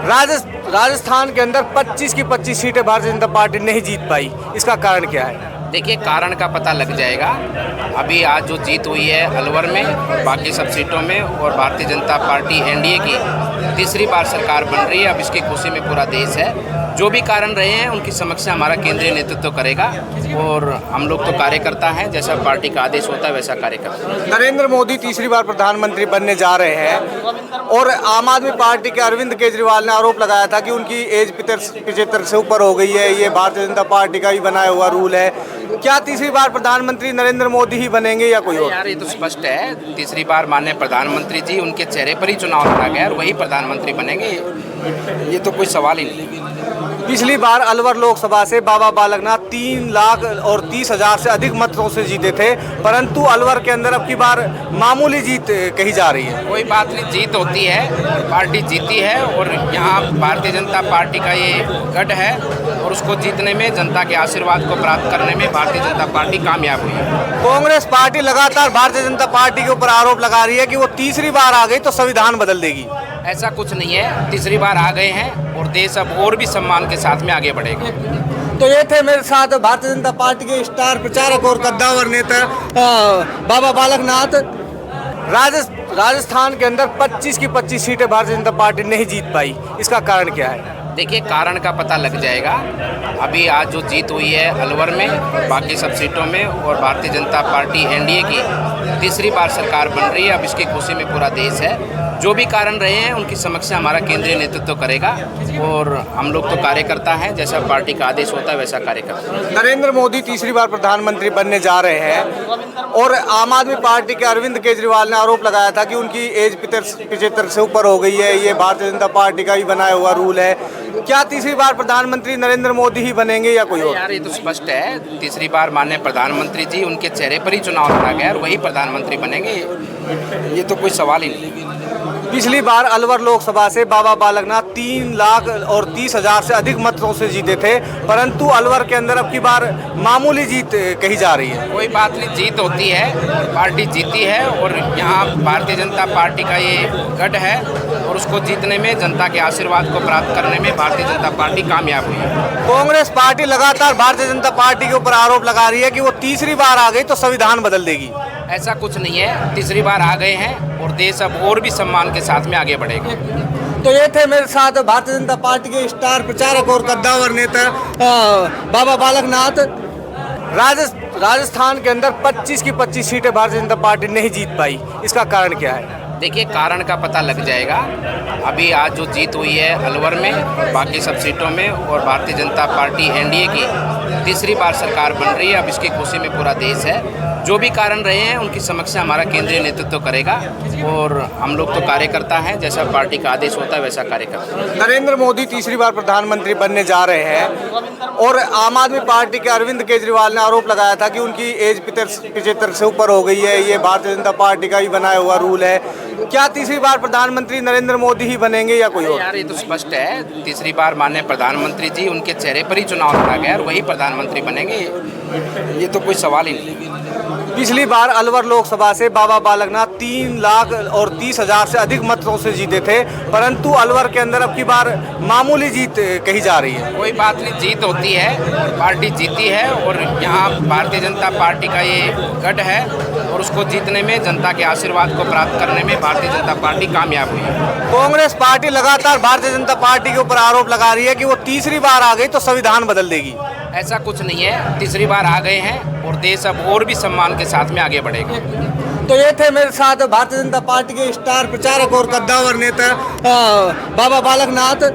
राजस्थान के अंदर 25 की 25 सीटें भारतीय जनता पार्टी नहीं जीत पाई, इसका कारण क्या है? देखिए, कारण का पता लग जाएगा। अभी आज जो जीत हुई है अलवर में, बाकी सब सीटों में, और भारतीय जनता पार्टी एनडीए की तीसरी बार सरकार बन रही है। अब इसकी खुशी में पूरा देश है। जो भी कारण रहे हैं उनकी समस्या हमारा केंद्रीय नेतृत्व करेगा, और हम लोग तो कार्यकर्ता हैं, जैसा पार्टी का आदेश होता है वैसा कार्य करते हैं। नरेंद्र मोदी तीसरी बार प्रधानमंत्री बनने जा रहे हैं, और आम आदमी पार्टी के अरविंद केजरीवाल ने आरोप लगाया था कि उनकी एज 75 से ऊपर हो गई है। ये भारतीय जनता पार्टी का ही बनाया हुआ रूल है। क्या तीसरी बार प्रधानमंत्री नरेंद्र मोदी ही बनेंगे या कोई और? यार, ये तो स्पष्ट है। तीसरी बार माननीय प्रधानमंत्री जी, उनके चेहरे पर ही चुनाव लड़ा गया और वही प्रधानमंत्री बनेंगे। ये तो कोई सवाल ही नहीं। पिछली बार अलवर लोकसभा से बाबा बालकनाथ 3,30,000 से अधिक मतों से जीते थे, परंतु अलवर के अंदर अब की बार मामूली जीत कही जा रही है। कोई बात नहीं, जीत होती है, पार्टी जीती है, और यहाँ भारतीय जनता पार्टी का ये गढ़ है, और उसको जीतने में, जनता के आशीर्वाद को प्राप्त करने में भारतीय जनता पार्टी कामयाब हुई है। कांग्रेस पार्टी लगातार भारतीय जनता पार्टी के ऊपर आरोप लगा रही है कि वो तीसरी बार आ गई तो संविधान बदल देगी। ऐसा कुछ नहीं है। तीसरी बार आ गए हैं और देश अब और भी सम्मान के साथ में आगे बढ़ेगा। तो ये थे मेरे साथ भारतीय जनता पार्टी के स्टार प्रचारक और कद्दावर नेता बाबा बालकनाथ। राजस्थान के अंदर 25 की 25 सीटें भारतीय जनता पार्टी नहीं जीत पाई, इसका कारण क्या है? देखिए, कारण का पता लग जाएगा। अभी आज जो जीत हुई है अलवर में, बाकी सब सीटों में, और भारतीय जनता पार्टी एनडीए की तीसरी बार सरकार बन रही है। अब इसकी खुशी में पूरा देश है। जो भी कारण रहे हैं उनकी समस्या हमारा केंद्रीय नेतृत्व करेगा, और हम लोग तो कार्यकर्ता हैं, जैसा पार्टी का आदेश होता है वैसा कार्य करते हैं। नरेंद्र मोदी तीसरी बार प्रधानमंत्री बनने जा रहे हैं, और आम आदमी पार्टी के अरविंद केजरीवाल ने आरोप लगाया था कि उनकी एज 75 से ऊपर हो गई है। ये भारतीय जनता पार्टी का ही बनाया हुआ रूल है। क्या तीसरी बार प्रधानमंत्री नरेंद्र मोदी ही बनेंगे या कोई और? यार, ये तो स्पष्ट है। तीसरी बार माननीय प्रधानमंत्री जी, उनके चेहरे पर ही चुनाव लड़ा गया और वही प्रधानमंत्री बनेंगे। ये तो कोई सवाल ही नहीं। पिछली बार अलवर लोकसभा से बाबा बालकनाथ 3,30,000 से अधिक मतों से जीते थे, परंतु अलवर के अंदर अब की बार मामूली जीत कही जा रही है। कोई बात नहीं, जीत होती है, पार्टी जीती है, और यहाँ भारतीय जनता पार्टी का ये गढ़ है, और उसको जीतने में, जनता के आशीर्वाद को प्राप्त करने में भारतीय जनता पार्टी कामयाब हुई है। कांग्रेस पार्टी लगातार भारतीय जनता पार्टी के ऊपर आरोप लगा रही है कि वो तीसरी बार आ गई तो संविधान बदल देगी। ऐसा कुछ नहीं है। तीसरी बार आ गए हैं और देश अब और भी सम्मान के साथ में आगे बढ़ेगा। तो ये थे मेरे साथ भारतीय जनता पार्टी के स्टार प्रचारक और कद्दावर नेता बाबा बालकनाथ। राजस्थान के अंदर 25 की 25 सीटें भारतीय जनता पार्टी नहीं जीत पाई, इसका कारण क्या है? देखिए, कारण का पता लग जाएगा। अभी आज जो जीत हुई है अलवर में, बाकी सब सीटों में, और भारतीय जनता पार्टी एनडीए की तीसरी बार सरकार बन रही है। अब इसकी खुशी में पूरा देश है। जो भी कारण रहे हैं उनकी समस्या हमारा केंद्रीय नेतृत्व करेगा, और हम लोग तो कार्यकर्ता हैं, जैसा पार्टी का आदेश होता है वैसा कार्य करते हैं। नरेंद्र मोदी तीसरी बार प्रधानमंत्री बनने जा रहे हैं, और आम आदमी पार्टी के अरविंद केजरीवाल ने आरोप लगाया था कि उनकी एज 75 से ऊपर हो गई है। ये भारतीय जनता पार्टी का ही बनाया हुआ रूल है। क्या तीसरी बार प्रधानमंत्री नरेंद्र मोदी ही बनेंगे या कोई और? यार, ये तो स्पष्ट है। तीसरी बार माननीय प्रधानमंत्री जी, उनके चेहरे पर ही चुनाव लड़ा गया और वही प्रधानमंत्री बनेंगे। ये तो कोई सवाल ही नहीं। पिछली बार अलवर लोकसभा से बाबा बालकनाथ 3,30,000 से अधिक मतों से जीते थे, परंतु अलवर के अंदर अब की बार मामूली जीत कही जा रही है। कोई बात नहीं, जीत होती है, पार्टी जीती है, और यहाँ भारतीय जनता पार्टी का ये गढ़ है, और उसको जीतने में, जनता के आशीर्वाद को प्राप्त करने में भारतीय जनता पार्टी कामयाब हुई है। कांग्रेस पार्टी लगातार भारतीय जनता पार्टी के ऊपर आरोप लगा रही है कि वो तीसरी बार आ गई तो संविधान बदल देगी। ऐसा कुछ नहीं है। तीसरी बार आ गए हैं और देश अब और भी सम्मान के साथ में आगे बढ़ेगा। तो ये थे मेरे साथ भारतीय जनता पार्टी के स्टार प्रचारक और कद्दावर नेता बाबा बालकनाथ।